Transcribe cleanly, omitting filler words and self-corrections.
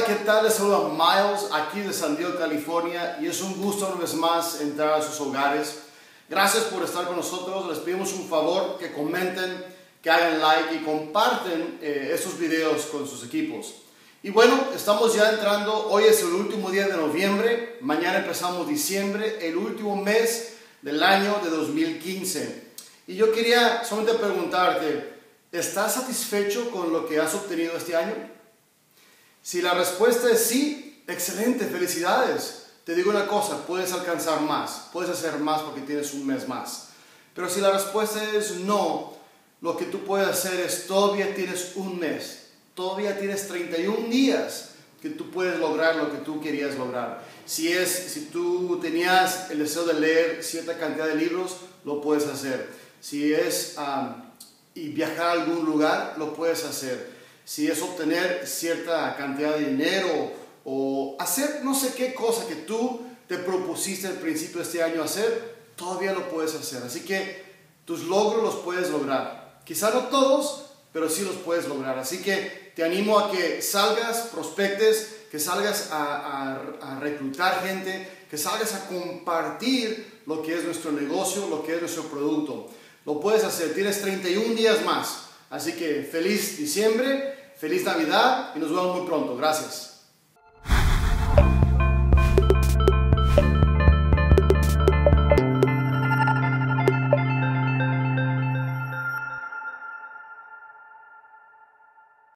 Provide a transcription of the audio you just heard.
Hola, ¿qué tal? Les saluda Miles aquí de San Diego, California, y es un gusto una vez más entrar a sus hogares. Gracias por estar con nosotros. Les pedimos un favor, que comenten, que hagan like y comparten estos videos con sus equipos. Y bueno, estamos ya entrando, hoy es el último día de noviembre, mañana empezamos diciembre, el último mes del año de 2015. Y yo quería solamente preguntarte, ¿estás satisfecho con lo que has obtenido este año? Si la respuesta es sí, excelente, felicidades. Te digo una cosa, puedes alcanzar más, puedes hacer más porque tienes un mes más. Pero si la respuesta es no, lo que tú puedes hacer es todavía tienes un mes, todavía tienes 31 días que tú puedes lograr lo que tú querías lograr. Si tú tenías el deseo de leer cierta cantidad de libros, lo puedes hacer. Si es y viajar a algún lugar, lo puedes hacer. Si es obtener cierta cantidad de dinero o hacer no sé qué cosa que tú te propusiste al principio de este año hacer, todavía lo puedes hacer. Así que tus logros los puedes lograr. Quizá no todos, pero sí los puedes lograr. Así que te animo a que salgas, prospectes, que salgas a reclutar gente, que salgas a compartir lo que es nuestro negocio, lo que es nuestro producto. Lo puedes hacer, tienes 31 días más. Así que feliz diciembre, feliz Navidad y nos vemos muy pronto. Gracias.